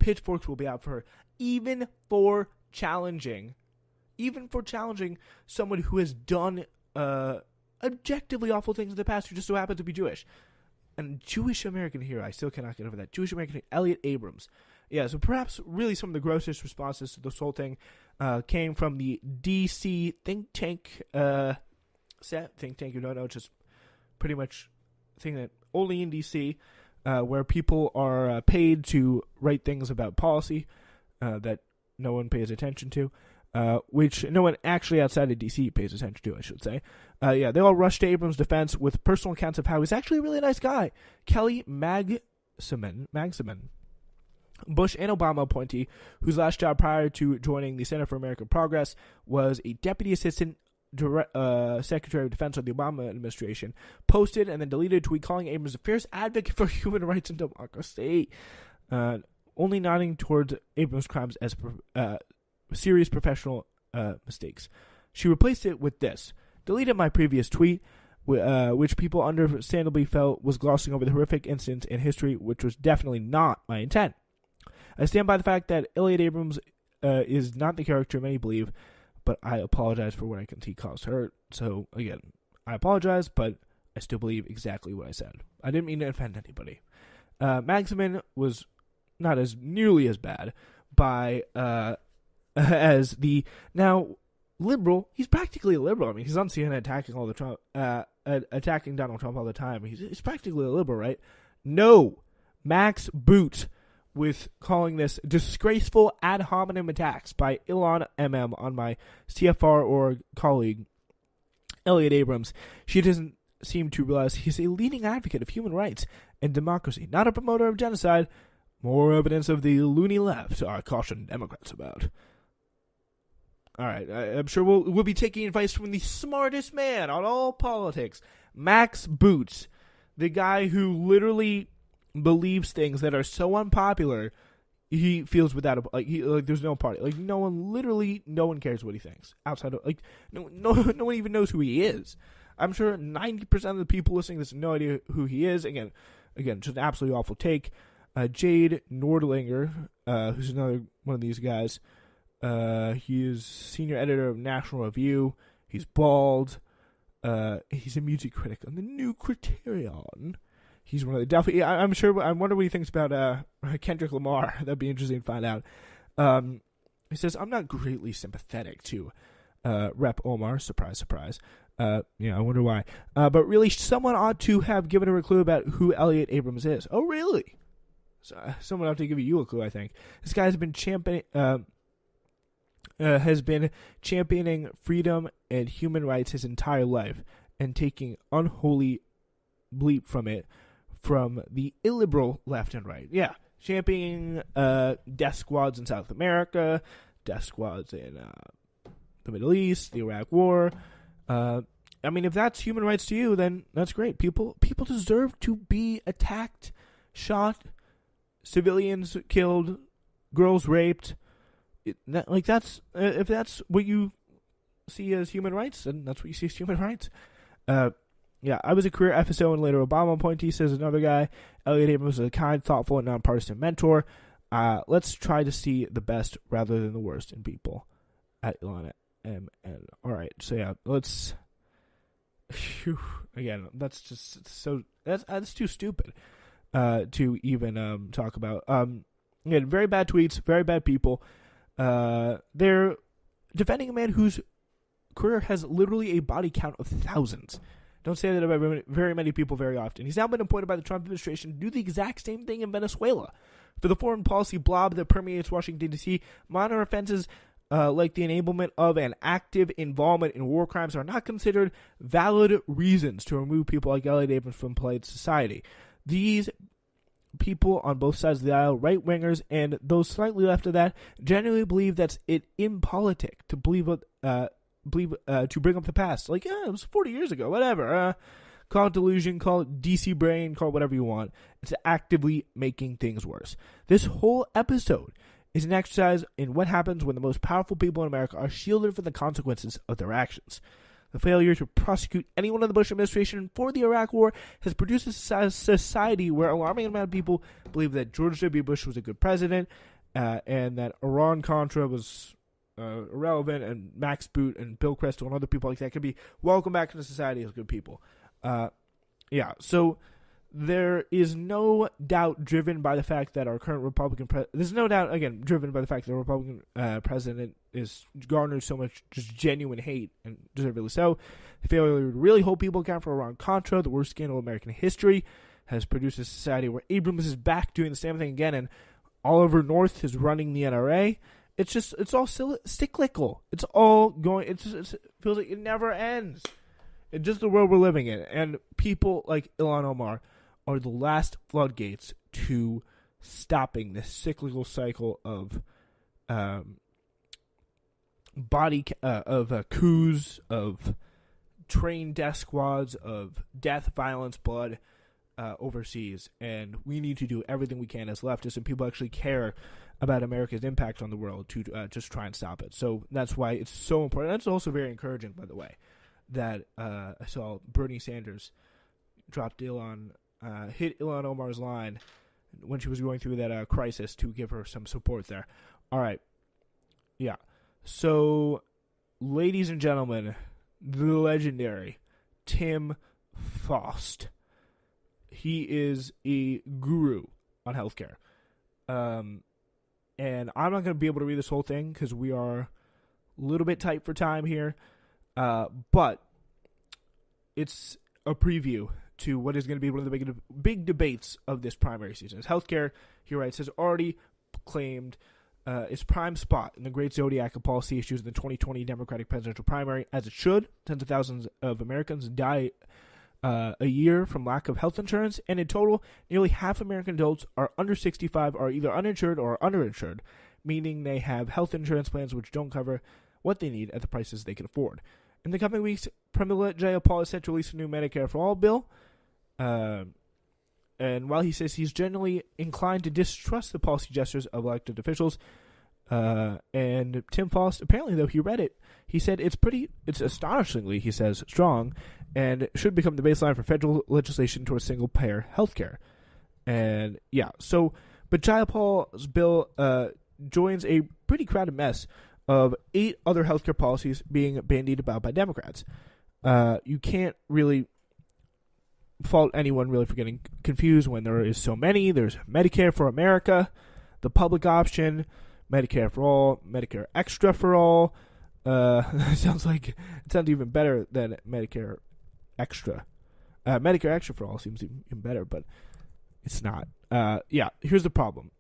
pitchforks will be out for her, even for challenging someone who has done objectively awful things in the past, who just so happens to be Jewish. And Jewish American hero, I still cannot get over that. Jewish American hero, Elliot Abrams. Yeah, so perhaps really some of the grossest responses to this whole thing came from the DC think tank. Think tank, you don't know, just pretty much a thing that only in DC, where people are paid to write things about policy that no one pays attention to. Which no one actually outside of DC pays attention to, I should say. They all rushed to Abrams' defense with personal accounts of how he's actually a really nice guy. Kelly Magsamen, Bush and Obama appointee, whose last job prior to joining the Center for American Progress was a deputy assistant Secretary of Defense of the Obama administration, posted and then deleted a tweet calling Abrams a fierce advocate for human rights and democracy, only nodding towards Abrams' crimes as serious professional mistakes. She replaced it with this: deleted my previous tweet, which people understandably felt was glossing over the horrific incidents in history, which was definitely not my intent. I stand by the fact that Elliot Abrams is not the character many believe, but I apologize for what I can see caused hurt. So, again, I apologize, but I still believe exactly what I said. I didn't mean to offend anybody. Magsamen was not as nearly as bad by as the now liberal. He's practically a liberal. I mean, he's on CNN attacking Donald Trump all the time. He's practically a liberal, right? No, Max Boot with calling this disgraceful ad hominem attacks by Elon MM on my CFR org colleague Elliot Abrams. She doesn't seem to realize he's a leading advocate of human rights and democracy, not a promoter of genocide. More evidence of the loony left, I caution Democrats about. All right, I'm sure we'll be taking advice from the smartest man on all politics, Max Boot, the guy who literally believes things that are so unpopular, he feels without there's no party. Like no one cares what he thinks outside of no one even knows who he is. I'm sure 90% of the people listening to this have no idea who he is. Again, just an absolutely awful take. Jade Nordlinger, who's another one of these guys. He is senior editor of National Review. He's bald. He's a music critic on the New Criterion. He's one of the definitely. I'm sure. I wonder what he thinks about Kendrick Lamar. That'd be interesting to find out. He says, "I'm not greatly sympathetic to Rep. Omar. Surprise, surprise. I wonder why. But really, someone ought to have given her a clue about who Elliot Abrams is. Oh, really? So, someone ought to give you a clue. I think this guy has been championing freedom and human rights his entire life, and taking unholy bleep from it from the illiberal left and right. Yeah, championing death squads in South America, death squads in the Middle East, the Iraq War. I mean, if that's human rights to you, then that's great. People deserve to be attacked, shot, civilians killed, girls raped. If that's what you see as human rights, then that's what you see as human rights. I was a career FSO and later Obama appointee, says another guy. Elliot Abrams is a kind, thoughtful, and nonpartisan mentor. Let's try to see the best rather than the worst in people. At Elon MN. All right, so yeah, let's. Again, that's just so. That's too stupid to even talk about. Again, very bad tweets, very bad people. They're defending a man whose career has literally a body count of thousands. Don't say that about very many people very often. He's now been appointed by the Trump administration to do the exact same thing in Venezuela. For the foreign policy blob that permeates Washington, D.C., minor offenses like the enablement of an active involvement in war crimes are not considered valid reasons to remove people like Elliot Abrams from polite society. These people on both sides of the aisle, right-wingers and those slightly left of that, generally believe that's it impolitic to to bring up the past. Like, it was 40 years ago, whatever. Call it delusion, call it DC brain, call it whatever you want. It's actively making things worse. This whole episode is an exercise in what happens when the most powerful people in America are shielded from the consequences of their actions. The failure to prosecute anyone in the Bush administration for the Iraq War has produced a society where an alarming amount of people believe that George W. Bush was a good president, and that Iran-Contra was irrelevant, and Max Boot and Bill Kristol and other people like that could be welcomed back into society as good people. So there is no doubt driven by the fact that our current Republican there's no doubt, again, driven by the fact that the Republican president is garnered so much just genuine hate, and deservedly so. The failure to really hold people account for Iran-Contra, the worst scandal in American history, has produced a society where Abrams is back doing the same thing again, and Oliver North is running the NRA. It's all cyclical. It's all going. It feels like it never ends. It's just the world we're living in, and people like Ilhan Omar are the last floodgates to stopping this cyclical cycle of coups, of trained death squads, of death, violence, blood overseas. And we need to do everything we can as leftists and people actually care about America's impact on the world to just try and stop it. So that's why it's so important. That's also very encouraging, by the way, that I saw Bernie Sanders hit Ilhan Omar's line when she was going through that crisis to give her some support there. All right. Yeah. So, ladies and gentlemen, the legendary Tim Faust. He is a guru on healthcare. And I'm not going to be able to read this whole thing because we are a little bit tight for time here. But it's a preview to what is going to be one of the big debates of this primary season. As healthcare, he writes, has already claimed its prime spot in the great zodiac of policy issues in the 2020 Democratic presidential primary, as it should. Tens of thousands of Americans die a year from lack of health insurance, and in total, nearly half American adults are under 65 are either uninsured or underinsured, meaning they have health insurance plans which don't cover what they need at the prices they can afford. In the coming weeks, Pramila Jayapal is set to release a new Medicare for All bill. And while he says he's generally inclined to distrust the policy gestures of elected officials, and Tim Faust, apparently, though, he read it. He said it's astonishingly, he says, strong, and should become the baseline for federal legislation towards single-payer healthcare. And, yeah, so, but Jayapal's bill joins a pretty crowded mess of 8 other healthcare policies being bandied about by Democrats. You can't really fault anyone really for getting confused when there is so many. There's Medicare for America, the public option, Medicare for All, Medicare Extra for All. It sounds even better than Medicare Extra. Medicare Extra for All seems even better, but it's not. Here's the problem.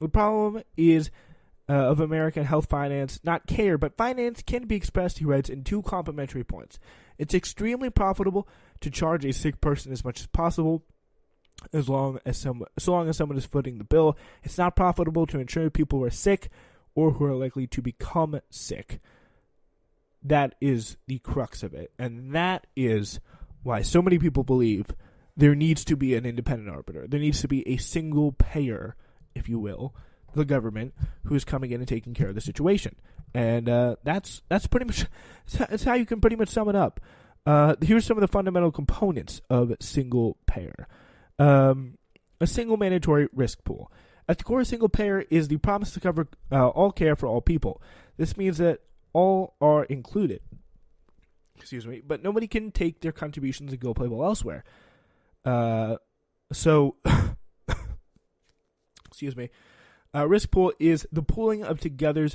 The problem is of American health finance, not care, but finance can be expressed, he writes, in 2 complementary points. It's extremely profitable to charge a sick person as much as possible, so long as someone is footing the bill. It's not profitable to insure people who are sick or who are likely to become sick. That is the crux of it, and that is why so many people believe there needs to be an independent arbiter. There needs to be a single payer, if you will, the government, who is coming in and taking care of the situation. And that's pretty much that's how you can pretty much sum it up. Here's some of the fundamental components of single payer. A single mandatory risk pool. At the core of single payer is the promise to cover all care for all people. This means that all are included. But nobody can take their contributions and go play ball elsewhere. Risk pool is the pooling together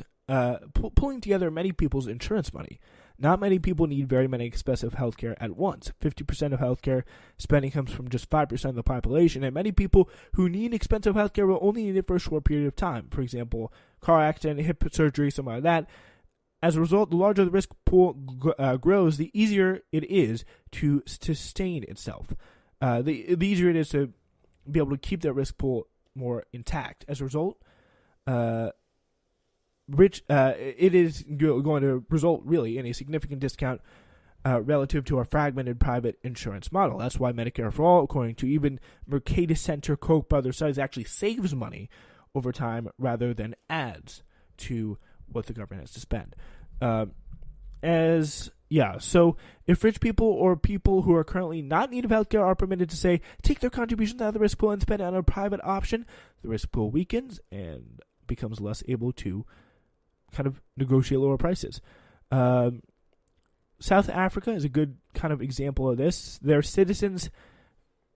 many people's insurance money. Not many people need very many expensive healthcare at once. 50% of healthcare spending comes from just 5% of the population, and many people who need expensive healthcare will only need it for a short period of time. For example, car accident, hip surgery, something like that. As a result, the larger the risk pool grows, the easier it is to sustain itself. The easier it is to be able to keep that risk pool more intact. As a result, it is going to result really in a significant discount relative to our fragmented private insurance model. That's why Medicare for All, according to even Mercatus Center, Koch brothers studies, actually saves money over time rather than adds to what the government has to spend. As Yeah, so if rich people or people who are currently not in need of healthcare are permitted to say, take their contributions out of the risk pool and spend it on a private option, the risk pool weakens and becomes less able to kind of negotiate lower prices. South Africa is a good kind of example of this. Their citizens,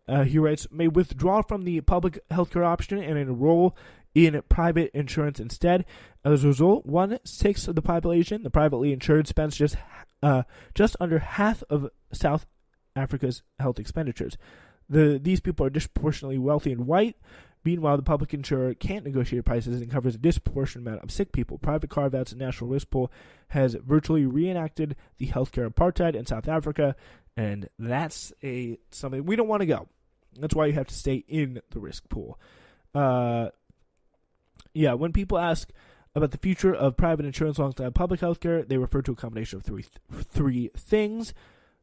he writes, may withdraw from the public healthcare option and enroll in private insurance instead. As a result, 1/6 of the population, the privately insured, spends just under half of South Africa's health expenditures. These people are disproportionately wealthy and white. Meanwhile, the public insurer can't negotiate prices and covers a disproportionate amount of sick people. Private carve-outs and national risk pool has virtually reenacted the healthcare apartheid in South Africa, and that's something we don't want to go. That's why you have to stay in the risk pool. When people ask about the future of private insurance alongside public healthcare, they refer to a combination of three things: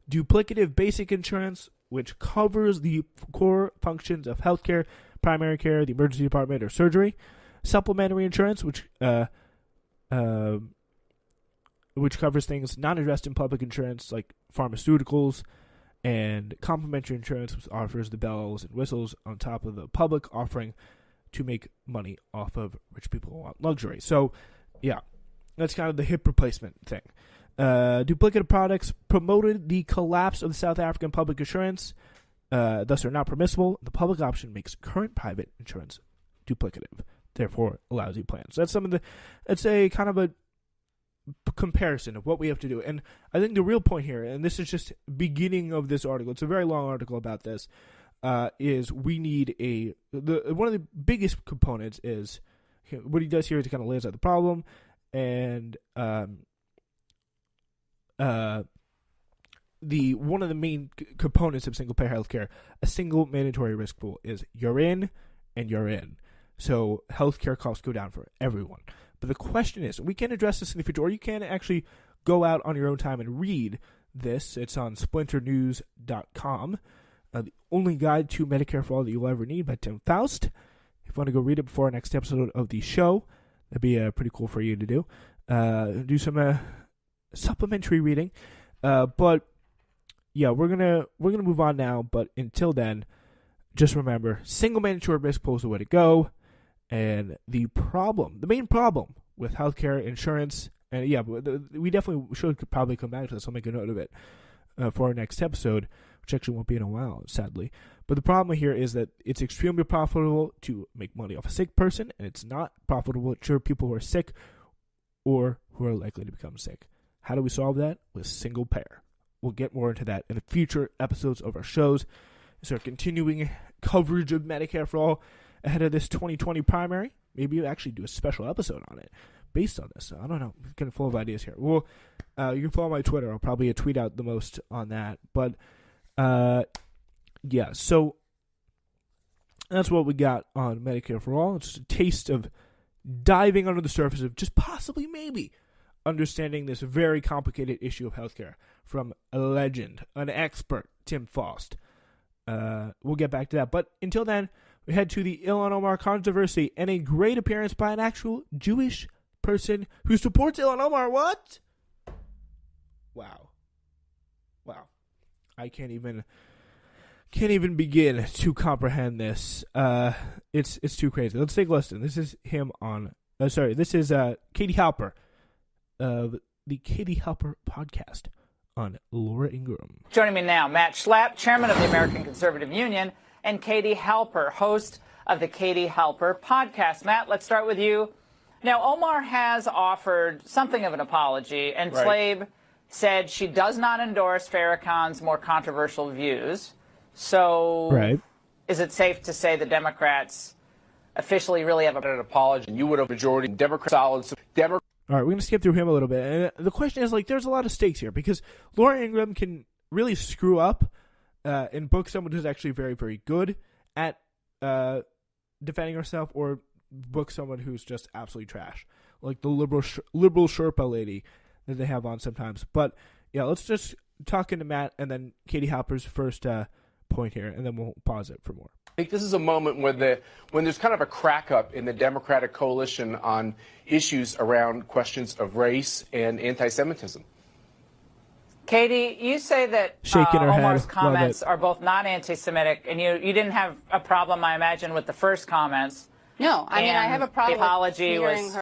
duplicative basic insurance, which covers the core functions of healthcare, primary care, the emergency department, or surgery; supplementary insurance, which covers things not addressed in public insurance, like pharmaceuticals; and complementary insurance, which offers the bells and whistles on top of the public offering to make money off of rich people who want luxury. So, yeah, that's kind of the hip replacement thing. Duplicative products promoted the collapse of the South African public insurance, thus are not permissible. The public option makes current private insurance duplicative, therefore a lousy plan. So that's a kind of a comparison of what we have to do. And I think the real point here, and this is just beginning of this article, it's a very long article about this, is we need one of the biggest components is what he does here is he kind of lays out the problem, and one of the main components of single payer healthcare, a single mandatory risk pool, is you're in and you're in. So healthcare costs go down for everyone. But the question is, we can address this in the future, or you can actually go out on your own time and read this. It's on splinternews.com. The only guide to Medicare for All that you'll ever need by Tim Faust. If you want to go read it before our next episode of the show, that'd be pretty cool for you to do. Do some supplementary reading. But yeah, we're gonna move on now. But until then, just remember, single mandatory risk pool is the way to go. And the main problem with healthcare insurance, and yeah, we definitely should probably come back to this. I'll make a note of it for our next episode, which actually won't be in a while, sadly. But the problem here is that it's extremely profitable to make money off a sick person, and it's not profitable to insure people who are sick or who are likely to become sick. How do we solve that? With single payer. We'll get more into that in the future episodes of our shows. So our continuing coverage of Medicare for All ahead of this 2020 primary. Maybe you actually do a special episode on it based on this. I don't know. I'm getting full of ideas here. Well, you can follow my Twitter. I'll probably tweet out the most on that. But, yeah, so that's what we got on Medicare for All. It's just a taste of diving under the surface of just possibly, maybe, understanding this very complicated issue of healthcare from a legend, an expert, Tim Faust. We'll get back to that. But until then, we head to the Ilhan Omar controversy and a great appearance by an actual Jewish person who supports Ilhan Omar. What? Wow. I can't even begin to comprehend this. It's too crazy. Let's take a listen. This is him on. This is Katie Halper of the Katie Halper podcast on Laura Ingraham. Joining me now, Matt Schlapp, chairman of the American Conservative Union, and Katie Halper, host of the Katie Halper podcast. Matt, let's start with you. Now, Omar has offered something of an apology, and Tlaib said she does not endorse Farrakhan's more controversial views. So is it safe to say the Democrats officially really have an apology? And you would have majority Democrat solid. All right, we're going to skip through him a little bit. And the question is, there's a lot of stakes here because Laura Ingraham can really screw up and book someone who's actually very, very good at defending herself, or book someone who's just absolutely trash, like the liberal Sherpa lady that they have on sometimes. But, yeah, let's just talk into Matt and then Katie Halper's first point here, and then we'll pause it for more. I think this is a moment when there's kind of a crack up in the Democratic coalition on issues around questions of race and anti-Semitism. Katie, you say that Shaking her head. Omar's Love comments it. are both not anti-Semitic, and you didn't have a problem, I imagine, with the first comments. No, I mean, I have a problem The apology with smearing was her.